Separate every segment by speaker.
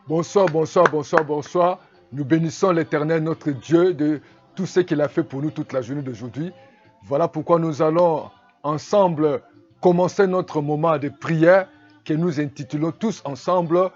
Speaker 1: Bonsoir, bonsoir, bonsoir, bonsoir. Nous bénissons l'Éternel, notre Dieu, de tout ce qu'il a fait pour nous toute la journée d'aujourd'hui. Voilà pourquoi nous allons ensemble commencer notre moment de prière que nous intitulons tous ensemble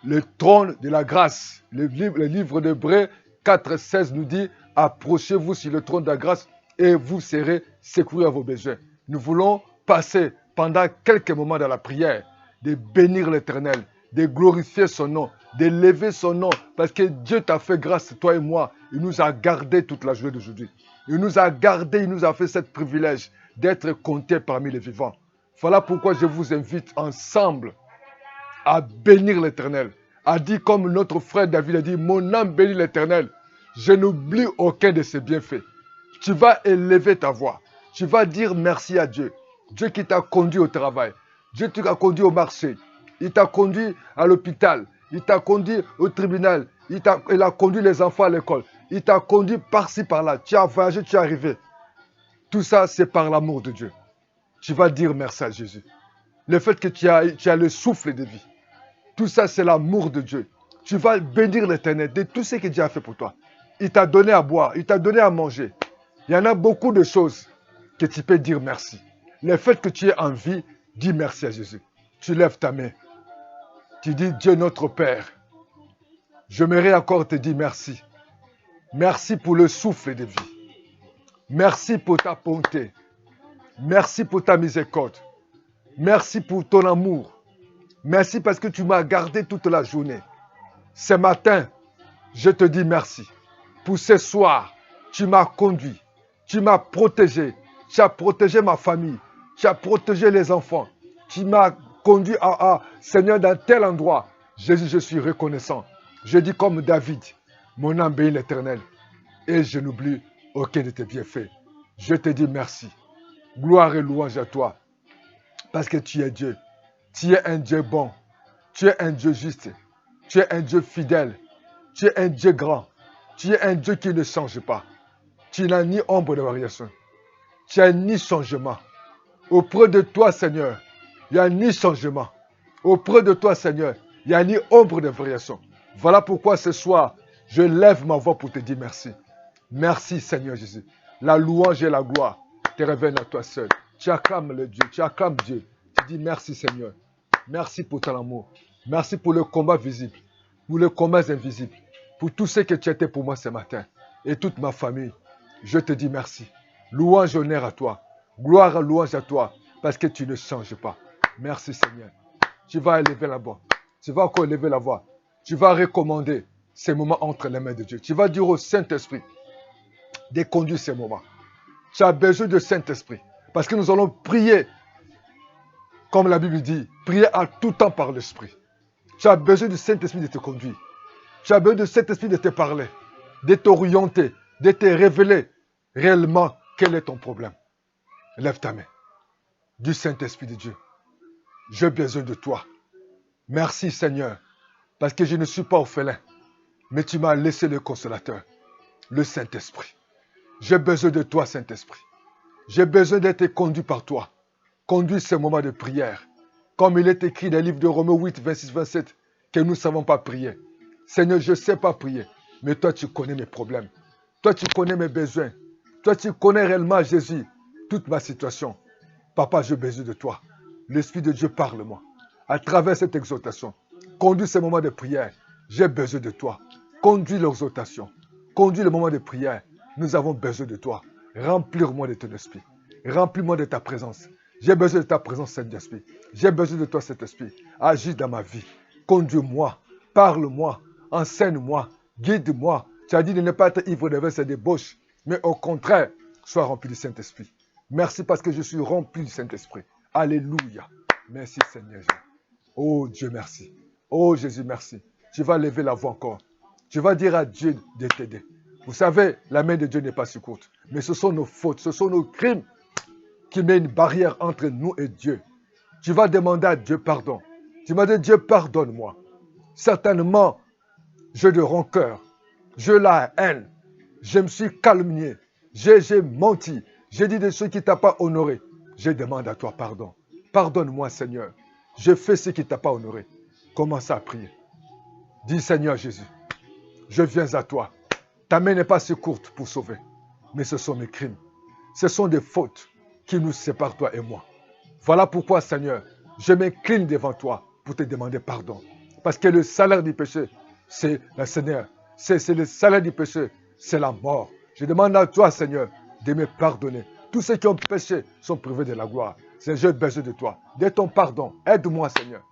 Speaker 1: le trône de la grâce. Le livre d'Hébreux 4,16 nous dit: approchez-vous sur le trône de la grâce et vous serez secourus à vos besoins. Nous voulons passer pendant quelques moments dans la prière, de bénir l'Éternel, de glorifier son nom, d'élever son nom, parce que Dieu t'a fait grâce, toi et moi. Il nous a gardés toute la journée d'aujourd'hui. Il nous a gardés, il nous a fait ce privilège d'être comptés parmi les vivants. Voilà pourquoi je vous invite ensemble à bénir l'Éternel. A dit comme notre frère David a dit: mon âme bénit l'Éternel. Je n'oublie aucun de ses bienfaits. Tu vas élever ta voix. Tu vas dire merci à Dieu. Dieu qui t'a conduit au travail. Dieu qui t'a conduit au marché. Il t'a conduit à l'hôpital. Il t'a conduit au tribunal. Il a conduit les enfants à l'école. Il t'a conduit par-ci, par-là. Tu as voyagé, tu es arrivé. Tout ça, c'est par l'amour de Dieu. Tu vas dire merci à Jésus. Le fait que tu as le souffle de vie. Tout ça, c'est l'amour de Dieu. Tu vas bénir l'Éternel de tout ce que Dieu a fait pour toi. Il t'a donné à boire, il t'a donné à manger. Il y en a beaucoup de choses que tu peux dire merci. Le fait que tu es en vie, dis merci à Jésus. Tu lèves ta main. Tu dis: Dieu notre Père, j'aimerais encore te dire merci. Merci pour le souffle de vie. Merci pour ta bonté. Merci pour ta miséricorde. Merci pour ton amour. Merci parce que tu m'as gardé toute la journée. Ce matin, je te dis merci. Pour ce soir, tu m'as conduit. Tu m'as protégé. Tu as protégé ma famille. Tu as protégé les enfants. Tu m'as conduit Seigneur, dans tel endroit. Jésus, je suis reconnaissant. Je dis comme David: mon âme bénit l'Éternel et je n'oublie aucun de tes bienfaits. Je te dis merci. Gloire et louange à toi. Parce que tu es Dieu. Tu es un Dieu bon. Tu es un Dieu juste. Tu es un Dieu fidèle. Tu es un Dieu grand. Tu es un Dieu qui ne change pas. Tu n'as ni ombre de variation. Tu n'as ni changement. Auprès de toi, Seigneur, il n'y a ni changement. Auprès de toi, Seigneur, il n'y a ni ombre de variation. Voilà pourquoi ce soir, je lève ma voix pour te dire merci. Merci, Seigneur Jésus. La louange et la gloire te reviennent à toi seul. Tu acclames le Dieu, tu acclames Dieu. Tu dis merci, Seigneur. Merci pour ton amour. Merci pour le combat visible, pour le combat invisible, pour tout ce que tu étais pour moi ce matin et toute ma famille. Je te dis merci. Louange, honneur à toi. Gloire, louange à toi, parce que tu ne changes pas. Merci, Seigneur. Tu vas élever la voix. Tu vas encore élever la voix. Tu vas recommander ces moments entre les mains de Dieu. Tu vas dire au Saint-Esprit de conduire ces moments. Tu as besoin de Saint-Esprit, parce que nous allons prier, comme la Bible dit, prier à tout temps par l'Esprit. Tu as besoin du Saint-Esprit de te conduire. Tu as besoin du Saint-Esprit de te parler, de t'orienter, de te révéler réellement quel est ton problème. Lève ta main. Du Saint-Esprit de Dieu, j'ai besoin de toi. Merci, Seigneur, parce que je ne suis pas orphelin, mais tu m'as laissé le consolateur, le Saint-Esprit. J'ai besoin de toi, Saint-Esprit. J'ai besoin d'être conduit par toi. Conduis ces moments de prière. Comme il est écrit dans le livre de Romains 8, 26, 27, que nous ne savons pas prier. Seigneur, je ne sais pas prier, mais toi, tu connais mes problèmes. Toi, tu connais mes besoins. Toi, tu connais réellement, Jésus, toute ma situation. Papa, j'ai besoin de toi. L'Esprit de Dieu, parle-moi. À travers cette exhortation, conduis ces moments de prière. J'ai besoin de toi. Conduis l'exhortation. Conduis le moment de prière. Nous avons besoin de toi. Remplis-moi de ton esprit. Remplis-moi de ta présence. J'ai besoin de ta présence, Saint-Esprit. J'ai besoin de toi, Saint-Esprit. Agis dans ma vie. Conduis-moi. Parle-moi. Enseigne-moi. Guide-moi. Tu as dit de ne pas être ivre de vin, c'est débauche. Mais au contraire, sois rempli du Saint-Esprit. Merci parce que je suis rempli du Saint-Esprit. Alléluia. Merci, Seigneur. Oh Dieu, merci. Oh Jésus, merci. Tu vas lever la voix encore. Tu vas dire à Dieu de t'aider. Vous savez, la main de Dieu n'est pas si courte. Mais ce sont nos fautes, ce sont nos crimes qui mettent une barrière entre nous et Dieu. Tu vas demander à Dieu pardon. Tu vas dire: Dieu, pardonne-moi. Certainement, j'ai de rancœur. Je la haine. Je me suis calomnié. J'ai menti. J'ai dit des choses qui ne t'ont pas honoré. Je demande à toi pardon. Pardonne-moi, Seigneur. Je fais ce qui ne t'a pas honoré. Commence à prier. Dis Seigneur Jésus, je viens à toi. Ta main n'est pas si courte pour sauver, mais ce sont mes crimes. Ce sont des fautes qui nous séparent, toi et moi. Voilà pourquoi, Seigneur, je m'incline devant toi pour te demander pardon. Parce que le salaire du péché, c'est le Seigneur. C'est le salaire du péché, c'est la mort. Je demande à toi, Seigneur, de me pardonner. Tous ceux qui ont péché sont privés de la gloire. Seigneur, j'ai besoin de toi, de ton pardon. Aide-moi, Seigneur.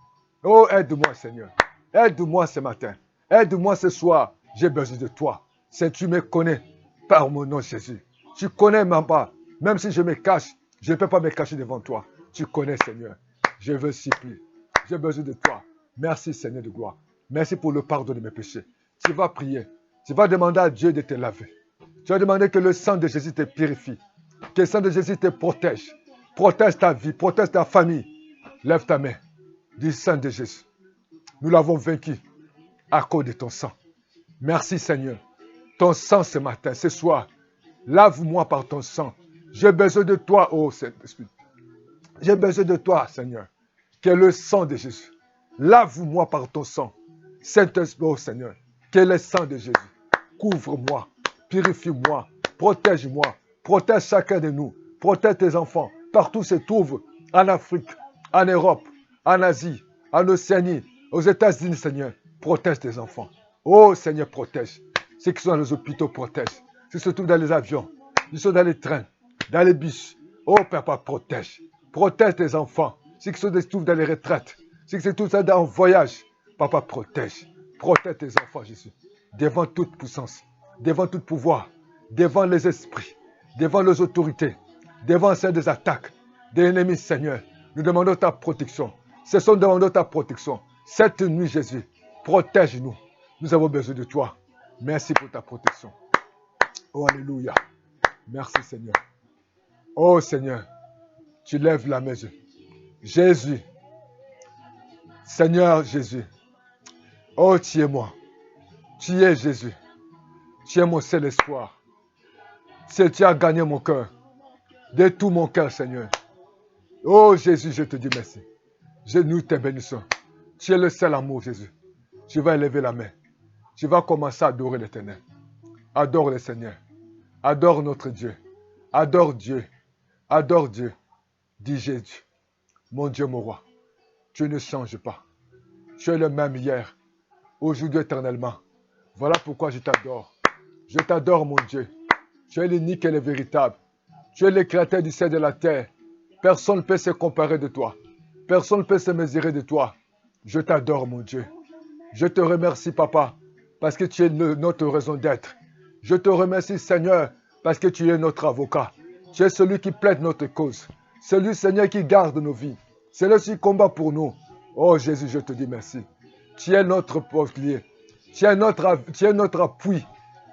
Speaker 1: Oh, aide-moi, Seigneur. Aide-moi ce matin. Aide-moi ce soir. J'ai besoin de toi. Seigneur, tu me connais par mon nom, Jésus. Tu connais ma part. Même si je me cache, je ne peux pas me cacher devant toi. Tu connais, Seigneur. Je veux supplier. J'ai besoin de toi. Merci, Seigneur de gloire. Merci pour le pardon de mes péchés. Tu vas prier. Tu vas demander à Dieu de te laver. Tu vas demander que le sang de Jésus te purifie. Que le sang de Jésus te protège. Protège ta vie, protège ta famille. Lève ta main. Dis sang de Jésus. Nous l'avons vaincu à cause de ton sang. Merci, Seigneur. Ton sang ce matin, ce soir. Lave-moi par ton sang. J'ai besoin de toi, oh Saint-Esprit. J'ai besoin de toi, Seigneur. Que le sang de Jésus. Lave-moi par ton sang. Saint-Esprit, oh Seigneur. Que le sang de Jésus. Couvre-moi. Purifie-moi. Protège-moi. Protège chacun de nous. Protège tes enfants. Partout où se trouvent. En Afrique, en Europe, en Asie, en Océanie, aux États-Unis, Seigneur. Protège tes enfants. Oh Seigneur, protège. Ceux qui sont dans les hôpitaux, protège. Ceux qui se trouvent dans les avions. Ceux qui sont dans les trains, dans les bus. Oh Papa, protège. Protège tes enfants. Ceux qui se trouvent dans les retraites. Ceux qui se trouvent en voyage. Papa, protège. Protège tes enfants, Jésus. Devant toute puissance. Devant tout pouvoir. Devant les esprits. Devant les autorités. Devant celles des attaques. De l'ennemi, Seigneur. Nous demandons ta protection. Cessons de demander ta protection. Cette nuit, Jésus, protège-nous. Nous avons besoin de toi. Merci pour ta protection. Oh, alléluia. Merci, Seigneur. Oh, Seigneur, tu lèves la maison. Jésus. Seigneur Jésus. Oh, tu es moi. Tu es Jésus. Tu es mon seul espoir. Tu as gagné mon cœur. De tout mon cœur, Seigneur. Oh, Jésus, je te dis merci. Nous te bénissons. Tu es le seul amour, Jésus. Tu vas élever la main. Tu vas commencer à adorer l'Éternel. Adore le Seigneur. Adore notre Dieu. Adore Dieu. Adore Dieu. Dis Jésus. Mon Dieu, mon roi. Tu ne changes pas. Tu es le même hier. Aujourd'hui, éternellement. Voilà pourquoi je t'adore. Je t'adore, mon Dieu. Tu es l'unique et le véritable. Tu es le créateur du ciel et de la terre. Personne ne peut se comparer de toi. Personne ne peut se mesurer de toi. Je t'adore, mon Dieu. Je te remercie, Papa, parce que tu es notre raison d'être. Je te remercie, Seigneur, parce que tu es notre avocat. Tu es celui qui plaide notre cause. Celui, Seigneur, qui garde nos vies. C'est celui qui combat pour nous. Oh Jésus, je te dis merci. Tu es notre bouclier. Tu es notre appui.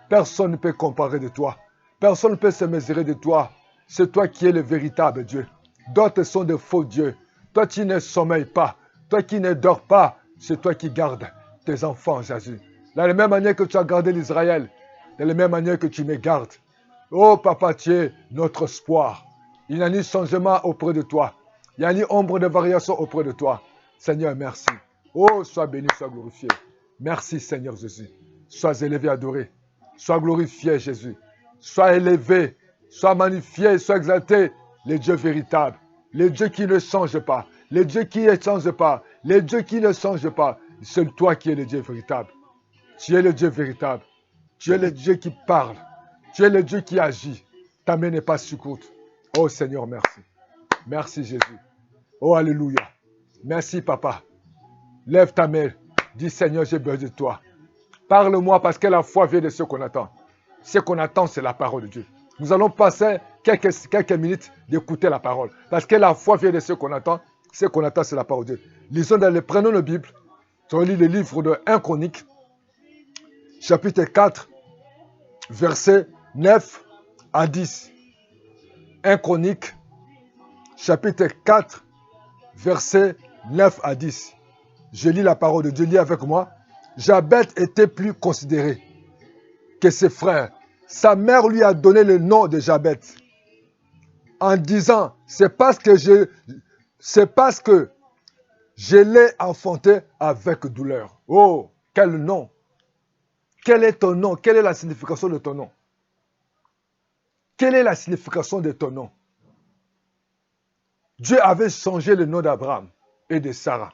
Speaker 1: Personne ne peut comparer de toi. Personne ne peut se mesurer de toi. C'est toi qui es le véritable Dieu. D'autres sont de faux dieux. Toi qui ne sommeilles pas. Toi qui ne dors pas. C'est toi qui gardes tes enfants, Jésus. De la même manière que tu as gardé l'Israël. De la même manière que tu me gardes. Oh Papa, tu es notre espoir. Il n'y a ni changement auprès de toi. Il n'y a ni ombre de variation auprès de toi. Seigneur, merci. Oh, sois béni, sois glorifié. Merci, Seigneur Jésus. Sois élevé, adoré. Sois glorifié, Jésus. Sois élevé, sois magnifié, sois exalté. Le Dieu véritable. Le Dieu qui ne change pas. Le Dieu qui ne change pas. Le Dieu qui ne change pas. C'est toi qui es le Dieu véritable. Tu es le Dieu véritable. Tu es le Dieu qui parle. Tu es le Dieu qui agit. Ta main n'est pas si courte. Oh Seigneur, merci. Merci Jésus. Oh Alléluia. Merci Papa. Lève ta main. Dis Seigneur, j'ai besoin de toi. Parle-moi parce que la foi vient de ce qu'on attend. Ce qu'on attend, c'est la parole de Dieu. Nous allons passer quelques minutes d'écouter la parole. Parce que la foi vient de ce qu'on attend. Ce qu'on attend, c'est la parole de Dieu. Prenons la Bible. On lit le livre de 1 Chronique, chapitre 4, versets 9 à 10. 1 Chronique, chapitre 4, versets 9 à 10. Je lis la parole de Dieu. Lis avec moi. Jabet était plus considéré que ses frères. Sa mère lui a donné le nom de Jabet en disant, c'est parce que je l'ai enfanté avec douleur. Oh, Quel nom? Quel est ton nom? Quelle est la signification de ton nom? Quelle est la signification de ton nom? Dieu avait changé le nom d'Abraham et de Sarah.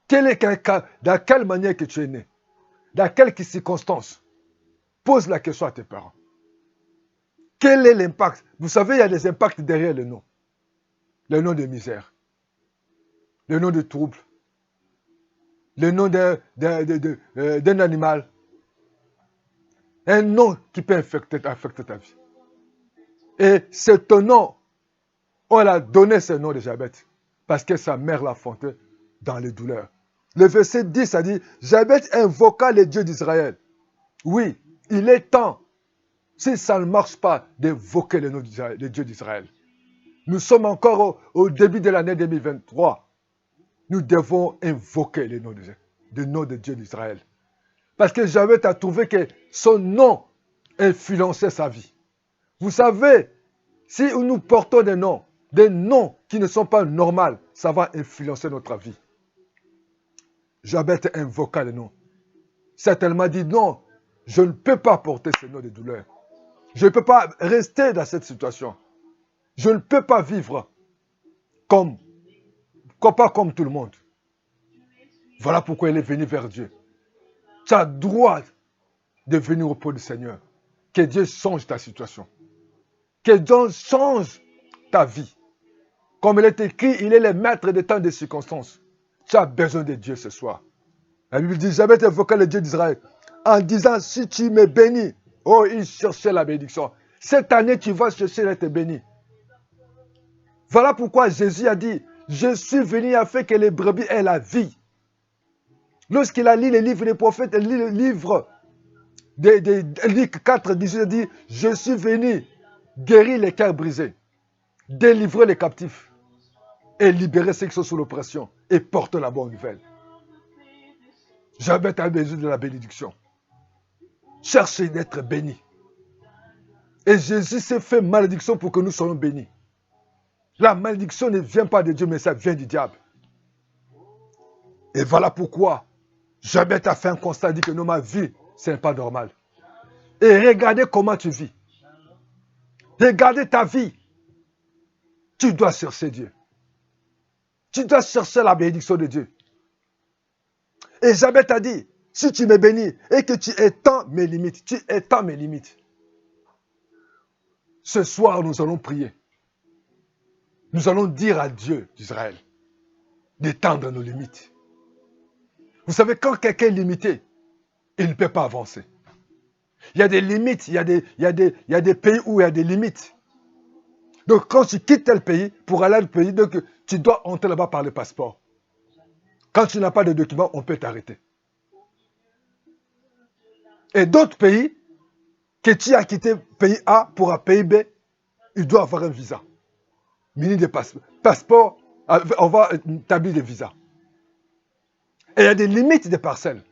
Speaker 1: Dans quelle manière que tu es né? Dans quelles circonstances? Pose la question à tes parents. Quel est l'impact? Vous savez, il y a des impacts derrière le nom. Le nom de misère. Le nom de trouble. Le nom d'un animal. Un nom qui peut affecter ta vie. Et c'est ton nom. On a donné ce nom de Jabez parce que sa mère l'a enfanté dans les douleurs. Le verset 10 a dit, Jabez invoqua les dieux d'Israël. Oui, il est temps, si ça ne marche pas, d'évoquer le nom des dieux d'Israël. Nous sommes encore au début de l'année 2023. Nous devons invoquer le nom de Dieu d'Israël. Parce que Jabez a trouvé que son nom influençait sa vie. Vous savez, si nous portons des noms qui ne sont pas normaux, ça va influencer notre vie. Jabez invoqua le nom. Certainement dit non, je ne peux pas porter ce nom de douleur. Je ne peux pas rester dans cette situation. Je ne peux pas vivre pas comme tout le monde. Voilà pourquoi il est venu vers Dieu. Tu as droit de venir auprès du Seigneur. Que Dieu change ta situation. Que Dieu change ta vie. Comme il est écrit, il est le maître des temps et des circonstances. Tu as besoin de Dieu ce soir. La Bible dit, Jabez invoqua le Dieu d'Israël en disant, si tu me bénis, oh, il cherchait la bénédiction. Cette année, tu vas chercher d'être béni. Voilà pourquoi Jésus a dit, je suis venu afin que les brebis aient la vie. Lorsqu'il a lu les livres des prophètes, il lit le livre de Luc 4, 18, il dit, je suis venu guérir les cœurs brisés, délivrer les captifs et libérer ceux qui sont sous l'oppression et porter la bonne nouvelle. Jabez a besoin de la bénédiction. Cherchez d'être béni. Et Jésus s'est fait malédiction pour que nous soyons bénis. La malédiction ne vient pas de Dieu, mais ça vient du diable. Et voilà pourquoi Jabez a fait un constat, dit que non, ma vie, ce n'est pas normal. Et regardez comment tu vis. Regardez ta vie. Tu dois chercher Dieu. Tu dois chercher la bénédiction de Dieu. Et Jabez a dit, si tu me bénis et que tu étends mes limites, tu étends mes limites. Ce soir, nous allons prier. Nous allons dire à Dieu d'Israël d'étendre nos limites. Vous savez, quand quelqu'un est limité, il ne peut pas avancer. Il y a des limites, il y a des pays où il y a des limites. Donc, quand tu quittes tel pays, pour aller à l'autre pays, donc, tu dois entrer là-bas par le passeport. Quand tu n'as pas de documents, on peut t'arrêter. Et d'autres pays, que tu as quitté pays A pour un pays B, il doit avoir un visa. Mini de passeport, on va établir des visas. Et il y a des limites de parcelles.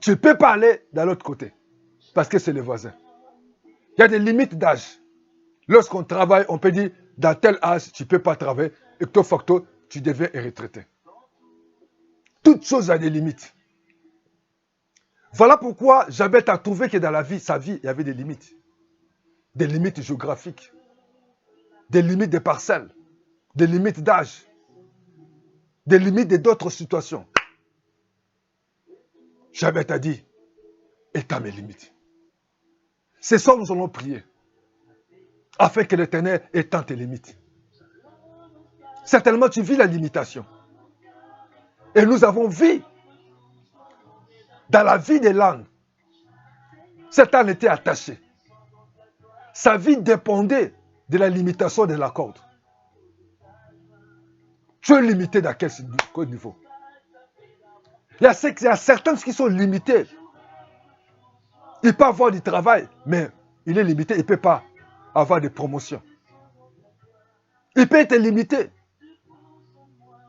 Speaker 1: Tu ne peux pas aller de l'autre côté, parce que c'est les voisins. Il y a des limites d'âge. Lorsqu'on travaille, on peut dire, dans tel âge, tu ne peux pas travailler, et que facto, tu deviens retraité. Toute chose a des limites. Voilà pourquoi Jabez a trouvé que dans la vie, sa vie, il y avait des limites. Des limites géographiques, des limites de parcelles, des limites d'âge, des limites d'autres situations. Jabez a dit, étends mes limites. C'est ça que nous allons prier, afin que l'Éternel étende tes limites. Certainement, tu vis la limitation. Et nous avons vu, dans la vie de l'âne, cet âne était attaché. Sa vie dépendait de la limitation de la corde. Tu es limité dans quel niveau? Il y a certains qui sont limités. Il peut avoir du travail, mais il est limité, il ne peut pas avoir de promotion. Il peut être limité.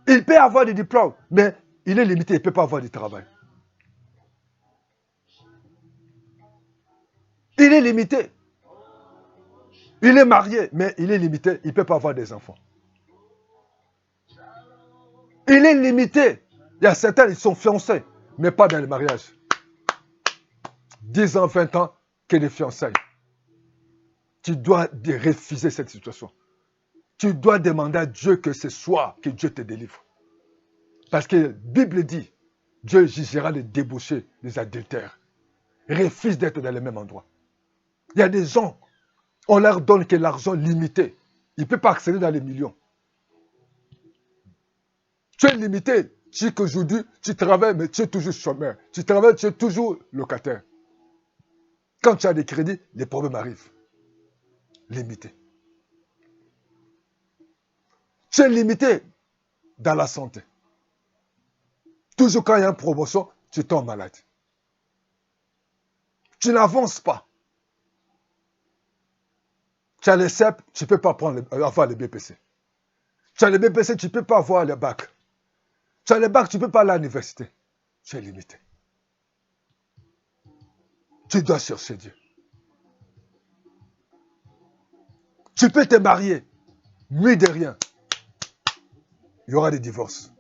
Speaker 1: Il peut avoir des diplômes, mais il est limité, il ne peut pas avoir du travail. Il est limité. Il est marié, mais il est limité, il ne peut pas avoir des enfants. Il est limité. Il y a certains, ils sont fiancés, mais pas dans le mariage. 10 ans, 20 ans, que des fiançailles. Tu dois refuser cette situation. Tu dois demander à Dieu que ce soit, que Dieu te délivre. Parce que la Bible dit, Dieu jugera les débauchés, les adultères. Refuse d'être dans le même endroit. Il y a des gens, on leur donne que l'argent limité. Il ne peut pas accéder dans les millions. Tu es limité. Tu sais qu'aujourd'hui, tu travailles, mais tu es toujours chômeur. Tu travailles, tu es toujours locataire. Quand tu as des crédits, les problèmes arrivent. Limité. Tu es limité dans la santé. Toujours quand il y a une promotion, tu tombes malade. Tu n'avances pas. Tu as les CEP, tu ne peux pas avoir le BPC. Tu as le BPC, tu ne peux pas avoir le bac. Tu as le bac, tu ne peux pas aller à l'université. Tu es limité. Tu dois chercher Dieu. Tu peux te marier, mais de rien. Il y aura des divorces.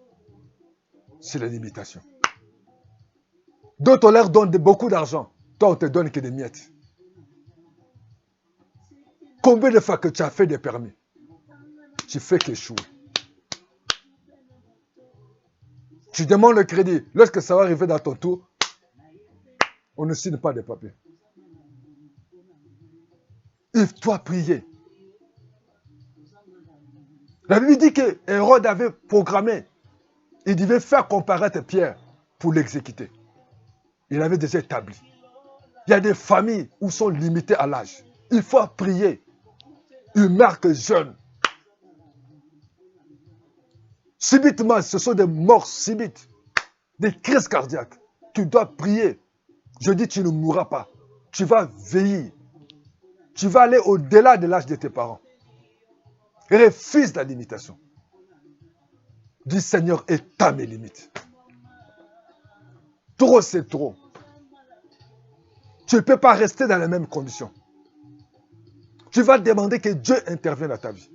Speaker 1: C'est la limitation. D'autres, on leur donne beaucoup d'argent. Toi, on te donne que des miettes. Combien de fois que tu as fait des permis? Tu fais qu'échouer. Tu demandes le crédit. Lorsque ça va arriver dans ton tour, on ne signe pas de papier. Il doit prier. La Bible dit que Hérode avait programmé. Il devait faire comparaître Pierre pour l'exécuter. Il avait déjà établi. Il y a des familles où sont limitées à l'âge. Il faut prier. Une mère que jeune. Subitement, ce sont des morts subites. Des crises cardiaques. Tu dois prier. Je dis, tu ne mourras pas. Tu vas veiller. Tu vas aller au-delà de l'âge de tes parents. Refuse la limitation. Dis, Seigneur, étends mes limites. Trop, c'est trop. Tu ne peux pas rester dans les mêmes conditions. Tu vas demander que Dieu intervienne dans ta vie.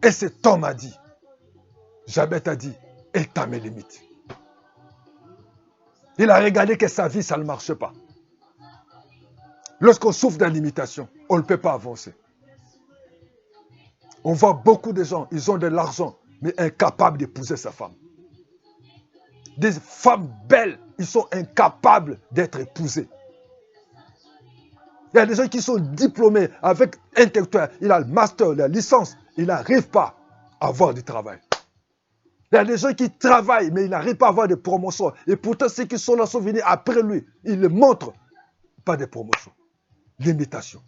Speaker 1: Et cet homme a dit, Jabez a dit, étends mes limites. Il a regardé que sa vie, ça ne marche pas. Lorsqu'on souffre d'une limitation, on ne peut pas avancer. On voit beaucoup de gens, ils ont de l'argent, mais incapables d'épouser sa femme. Des femmes belles, ils sont incapables d'être épousées. Il y a des gens qui sont diplômés avec intellectuel, il a le master, la licence, il n'arrive pas à avoir du travail. Il y a des gens qui travaillent, mais ils n'arrivent pas à avoir de promotion. Et pourtant, ceux qui sont là sont venus après lui. Ils ne montrent pas de promotion. Limitation.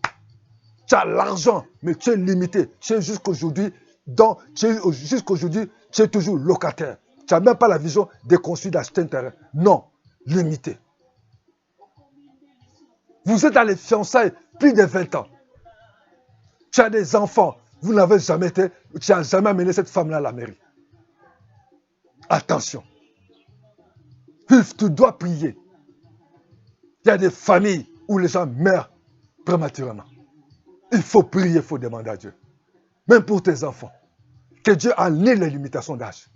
Speaker 1: Tu as l'argent, mais tu es limité. Tu es jusqu'aujourd'hui, tu es toujours locataire. Tu n'as même pas la vision de construire, d'acheter un terrain. Non, limité. Vous êtes dans les fiançailles plus de 20 ans. Tu as des enfants. Vous n'avez jamais été, tu n'as jamais amené cette femme-là à la mairie. Attention. Tu dois prier. Il y a des familles où les gens meurent prématurément. Il faut prier, il faut demander à Dieu. Même pour tes enfants. Que Dieu annule les limitations d'âge.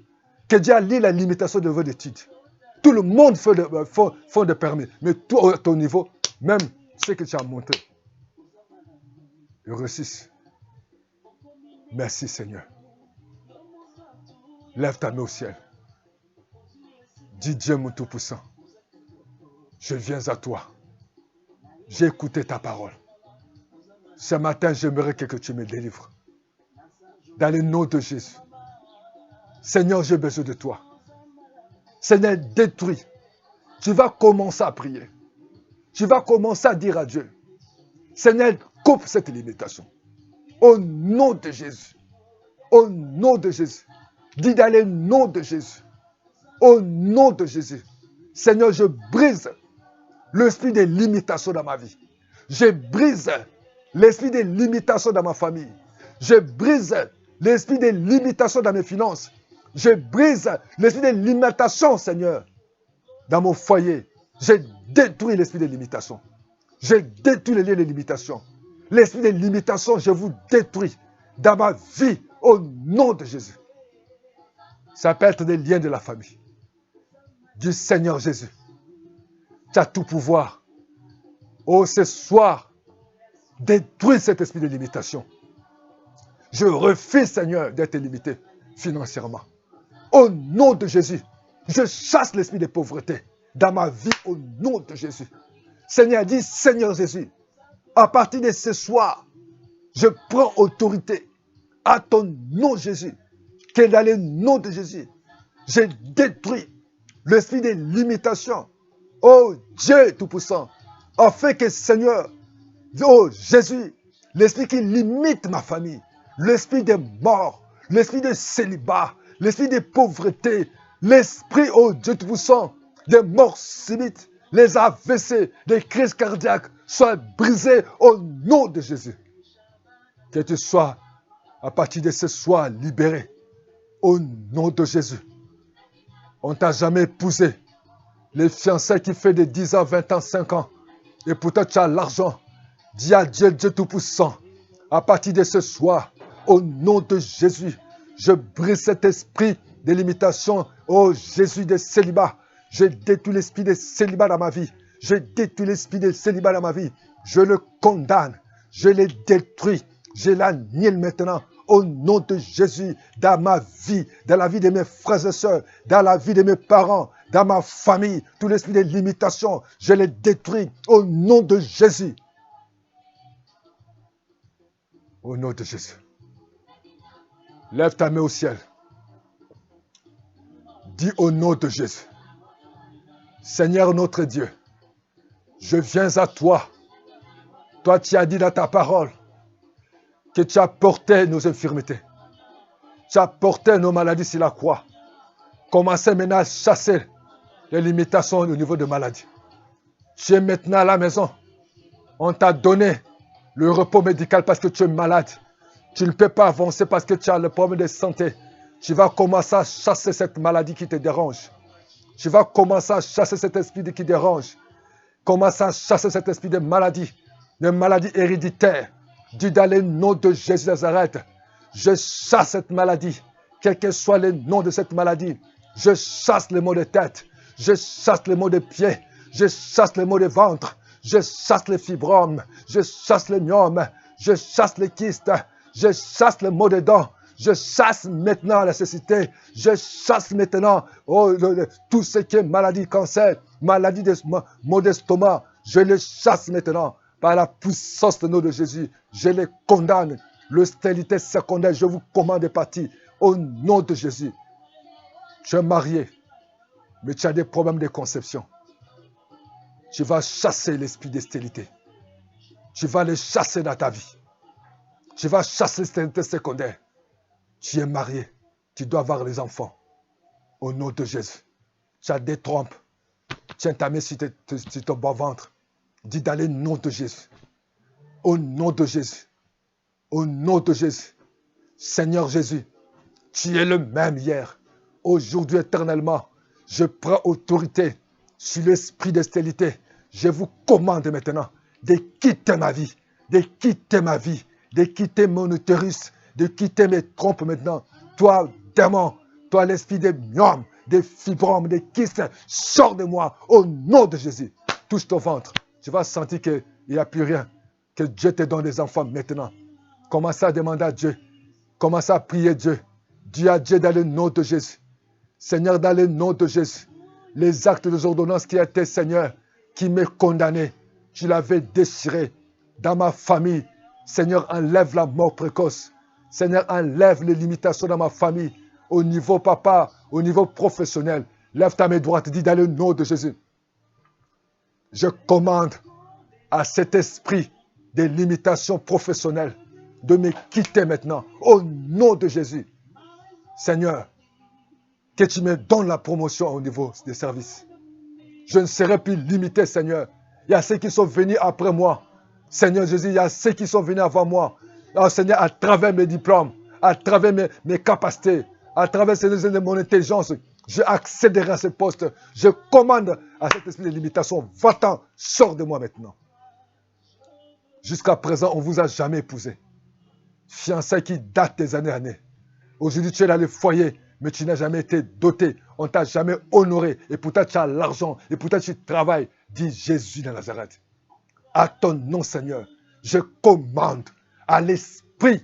Speaker 1: Que Dieu annule les limitations de vos études. Tout le monde fait des permis. Mais toi, à ton niveau, même ce que tu as montré. Je réussis. Merci Seigneur. Lève ta main au ciel. Dis Dieu mon Tout-Puissant. Je viens à toi. J'ai écouté ta parole. Ce matin, j'aimerais que tu me délivres. Dans le nom de Jésus. Seigneur, j'ai besoin de toi. Seigneur, détruis. Tu vas commencer à prier. Tu vas commencer à dire à Dieu. Seigneur, coupe cette limitation. Au nom de Jésus. Au nom de Jésus. Dis dans le nom de Jésus. Au nom de Jésus. Seigneur, je brise l'esprit de limitation dans ma vie. Je brise l'esprit de limitation dans ma famille. Je brise l'esprit de limitation dans mes finances. Je brise l'esprit de limitation, Seigneur, dans mon foyer. Je détruis l'esprit de limitation. Je détruis les liens de limitation. L'esprit de limitation, je vous détruis dans ma vie au nom de Jésus. Ça peut être des liens de la famille. Du Seigneur Jésus. Tu as tout pouvoir. Oh, ce soir, détruis cet esprit de limitation. Je refuse, Seigneur, d'être limité financièrement. Au nom de Jésus, je chasse l'esprit de pauvreté dans ma vie au nom de Jésus. Seigneur dit, Seigneur Jésus, à partir de ce soir, je prends autorité à ton nom Jésus, que dans le nom de Jésus, je détruis l'esprit de limitation. Oh Dieu Tout-Puissant, afin que Seigneur, oh Jésus, l'esprit qui limite ma famille, l'esprit de mort, l'esprit de célibat, l'esprit de pauvreté, l'esprit, oh Dieu Tout-Puissant, de mort subite, les AVC, des crises cardiaques, soient brisés au nom de Jésus. Que tu sois, à partir de ce soir, libéré au nom de Jésus. On ne t'a jamais épousé. Les fiançailles qui font de 10 ans, 20 ans, 5 ans, et pourtant tu as l'argent. Dis à Dieu, Dieu Tout-Puissant, à partir de ce soir, au nom de Jésus, je brise cet esprit de limitation. Oh Jésus de célibat, je détruis l'esprit de célibat dans ma vie. Je détruis l'esprit de célibat dans ma vie. Je le condamne, je le détruis, je l'annule maintenant. Au nom de Jésus, dans ma vie, dans la vie de mes frères et sœurs, dans la vie de mes parents, dans ma famille, tout l'esprit de limitation, je les détruis au nom de Jésus. Au nom de Jésus. Lève ta main au ciel. Dis au nom de Jésus. Seigneur notre Dieu, je viens à toi. Toi, tu as dit dans ta parole que tu as porté nos infirmités. Tu as porté nos maladies sur la croix. Commencez maintenant à chasser les limitations au niveau de maladie. Tu es maintenant à la maison. On t'a donné le repos médical parce que tu es malade. Tu ne peux pas avancer parce que tu as le problème de santé. Tu vas commencer à chasser cette maladie qui te dérange. Tu vas commencer à chasser cet esprit qui dérange. Commence à chasser cet esprit de maladie héréditaire. Dis dans le nom de Jésus de Nazareth, je chasse cette maladie, quel que soit le nom de cette maladie. Je chasse les maux de tête, je chasse les maux de pieds, je chasse les maux de ventre, je chasse les fibromes, je chasse les myomes, je chasse les kystes, je chasse les maux de dents, je chasse maintenant la cécité, je chasse maintenant tout ce qui est maladie, cancer, maladie de maux d'estomac, je les chasse maintenant. Par la puissance du nom de Jésus, je les condamne. Le stérilité secondaire, je vous commande de partir. Au nom de Jésus. Tu es marié, mais tu as des problèmes de conception. Tu vas chasser l'esprit de stérilité. Tu vas les chasser dans ta vie. Tu vas chasser la stérilité secondaire. Tu es marié, tu dois avoir les enfants. Au nom de Jésus. Tu as des trompes. Tiens ta main sur ton bas ventre. Dis dans le nom de Jésus. Au nom de Jésus. Au nom de Jésus. Seigneur Jésus, tu es le même hier, aujourd'hui, éternellement. Je prends autorité sur l'esprit de stérilité. Je vous commande maintenant de quitter ma vie, de quitter ma vie, de quitter mon utérus, de quitter mes trompes maintenant. Toi, démon, toi, l'esprit des myomes, des fibromes, des kystes, sors de moi au nom de Jésus. Touche ton ventre. Tu vas sentir qu'il n'y a plus rien. Que Dieu te donne des enfants maintenant. Commence à demander à Dieu. Commence à prier Dieu. Dis à Dieu dans le nom de Jésus. Seigneur, dans le nom de Jésus. Les actes des ordonnances qui étaient, Seigneur, qui me condamnaient, tu l'avais déchiré. Dans ma famille, Seigneur, enlève la mort précoce. Seigneur, enlève les limitations dans ma famille. Au niveau papa, au niveau professionnel. Lève ta main droite, dis dans le nom de Jésus. Je commande à cet esprit de limitation professionnelle de me quitter maintenant. Au nom de Jésus. Seigneur, que tu me donnes la promotion au niveau des services. Je ne serai plus limité, Seigneur. Il y a ceux qui sont venus après moi. Seigneur Jésus, il y a ceux qui sont venus avant moi. Oh, Seigneur, à travers mes diplômes, à travers mes capacités, à travers mon intelligence, je accéderai à ce poste. Je commande à cet esprit de limitation. Va-t'en, sors de moi maintenant. Jusqu'à présent, on ne vous a jamais épousé. Fiançailles qui datent des années. Aujourd'hui, tu es dans le foyer. mais tu n'as jamais été doté. On ne t'a jamais honoré. Et pourtant, tu as l'argent. Et pourtant, tu travailles. Dis Jésus de Nazareth. À ton nom, Seigneur, je commande à l'esprit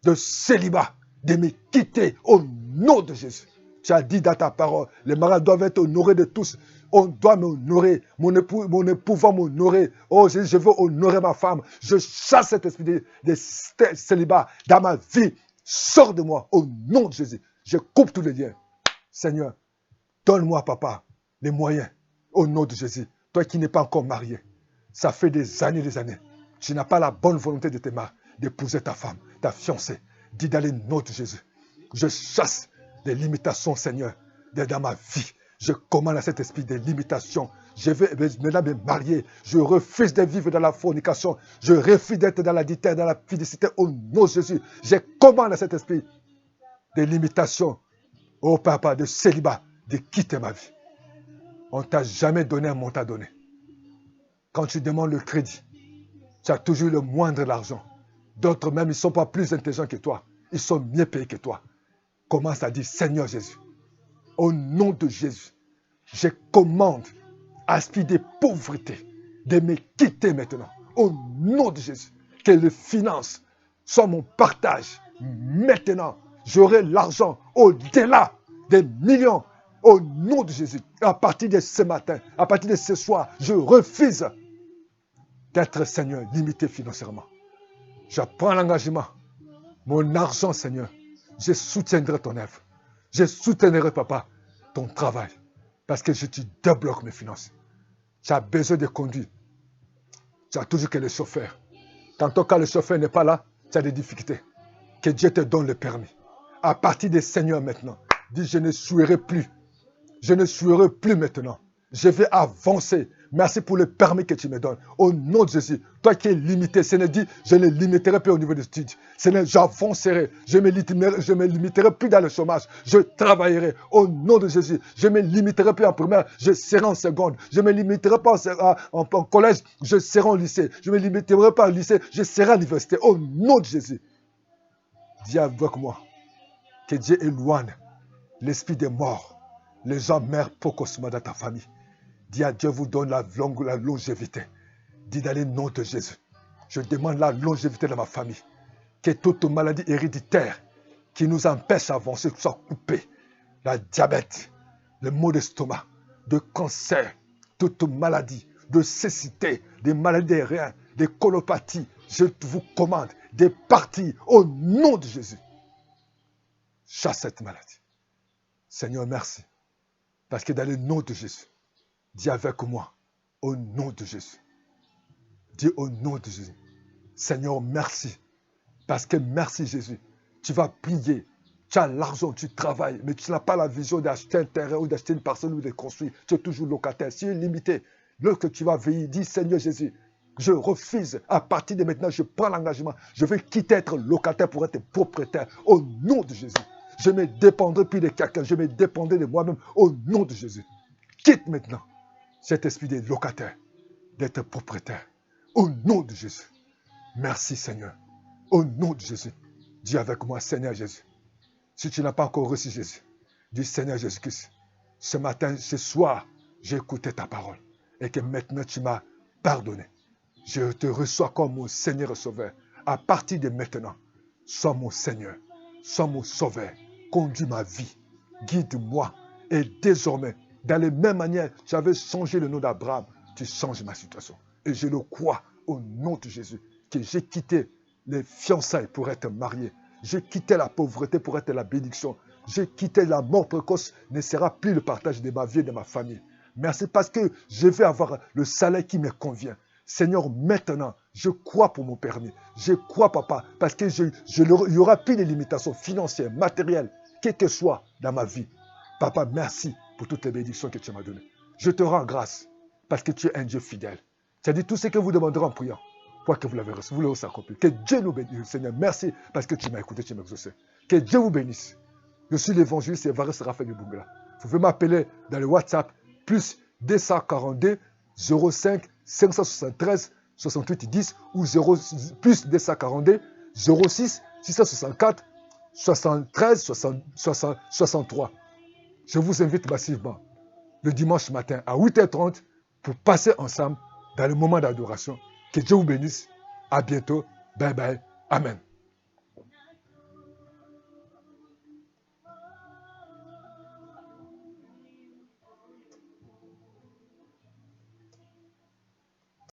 Speaker 1: de célibat de me quitter au nom de Jésus. Tu as dit dans ta parole, les mariages doivent être honorés de tous. On doit m'honorer. Mon époux va m'honorer. Oh Jésus, je veux honorer ma femme. Je chasse cet esprit de célibat dans ma vie. Sors de moi au nom de Jésus. Je coupe tous les liens. Seigneur, donne-moi, papa, les moyens au nom de Jésus. Toi qui n'es pas encore marié, ça fait des années, tu n'as pas la bonne volonté de d'épouser ta femme, ta fiancée. Dis dans le nom de Jésus. Je chasse les limitations, Seigneur, dans ma vie. Je commande à cet esprit des limitations. Je vais maintenant me marier. Je refuse de vivre dans la fornication. Je refuse d'être dans l'adultère, dans la félicité au nom de Jésus. Je commande à cet esprit des limitations. Oh papa, de célibat, de quitter ma vie. On ne t'a jamais donné un montant donné. Quand tu demandes le crédit, tu as toujours le moindre de l'argent. D'autres même, ils ne sont pas plus intelligents que toi. Ils sont mieux payés que toi. Commence à dire, Seigneur Jésus, au nom de Jésus, je commande à l'esprit de pauvreté de me quitter maintenant. Au nom de Jésus, que les finances soient mon partage. Maintenant, j'aurai l'argent au-delà des millions. Au nom de Jésus, à partir de ce matin, à partir de ce soir, je refuse d'être, Seigneur, limité financièrement. Je prends l'engagement. Mon argent, Seigneur, je soutiendrai ton œuvre. Je soutiendrai, papa, ton travail. Parce que je te débloque mes finances. Tu as besoin de conduire. Tu as toujours que le chauffeur. Tantôt quand le chauffeur n'est pas là, tu as des difficultés. Que Dieu te donne le permis. À partir des Seigneurs maintenant, dis je ne souillerai plus. Je ne souillerai plus maintenant. Je vais avancer. Merci pour le permis que tu me donnes. Au nom de Jésus, toi qui es limité, Seigneur dit, je ne limiterai plus au niveau des études. Seigneur, j'avancerai. Je me limiterai plus dans le chômage. Je travaillerai. Au nom de Jésus, je me limiterai plus en première. Je serai en seconde. Je me limiterai pas en collège. Je serai en lycée. Je me limiterai pas en lycée. Je serai à l'université. Au nom de Jésus. Dis avec moi que Dieu éloigne l'esprit des morts. Les gens meurent précocement dans ta famille. Dis à Dieu vous donne la longévité. Dis dans le nom de Jésus. Je demande la longévité de ma famille. Que toute maladie héréditaire qui nous empêche d'avancer soit coupée. La diabète, le maux d'estomac, de cancer, toute maladie, de cécité, des maladies des reins, des colopathies. Je vous commande de partir au nom de Jésus. Chasse cette maladie. Seigneur, merci. Parce que dans le nom de Jésus, dis avec moi, au nom de Jésus. Dis au nom de Jésus. Seigneur, merci. Parce que merci Jésus. Tu vas prier. Tu as l'argent, tu travailles, mais tu n'as pas la vision d'acheter un terrain ou d'acheter une parcelle ou de construire. Tu es toujours locataire. Si tu es limité, lorsque tu vas veiller, dis Seigneur Jésus, je refuse. À partir de maintenant, je prends l'engagement. Je vais quitter être locataire pour être propriétaire. Au nom de Jésus. Je ne me dépendrai plus de quelqu'un. Je me dépendrai de moi-même. Au nom de Jésus. Quitte maintenant cet esprit de locataire, d'être propriétaire. Au nom de Jésus. Merci Seigneur. Au nom de Jésus. Dis avec moi, Seigneur Jésus. Si tu n'as pas encore reçu Jésus, dis Seigneur Jésus-Christ. Ce matin, ce soir, j'ai écouté ta parole. Et que maintenant tu m'as pardonné. Je te reçois comme mon Seigneur et Sauveur. À partir de maintenant, sois mon Seigneur. Sois mon Sauveur. Conduis ma vie. Guide-moi. Et désormais, dans les mêmes manières, tu avais changé le nom d'Abraham. Tu changes ma situation. Et je le crois au nom de Jésus. Que j'ai quitté les fiançailles pour être marié. J'ai quitté la pauvreté pour être la bénédiction. J'ai quitté la mort précoce. Ne sera plus le partage de ma vie et de ma famille. Merci parce que je vais avoir le salaire qui me convient. Seigneur, maintenant, je crois pour mon permis. Je crois, papa, parce que il n'y aura plus de limitations financières, matérielles, quelles que soient dans ma vie. Papa, merci pour toutes les bénédictions que tu m'as données. Je te rends grâce parce que tu es un Dieu fidèle. Tu as dit tout ce que vous demanderez en priant. Pour que vous l'avez reçu, vous l'avez accompli. Que Dieu nous bénisse, Seigneur. Merci parce que tu m'as écouté, tu m'as exaucé. Que Dieu vous bénisse. Je suis l'évangéliste Évariste Raphaël Bungala. Vous pouvez m'appeler dans le WhatsApp plus 242 05 573 68 10 ou plus 242 06 664 73 63. Je vous invite massivement le dimanche matin à 8h30 pour passer ensemble dans le moment d'adoration. Que Dieu vous bénisse. À bientôt. Bye bye. Amen.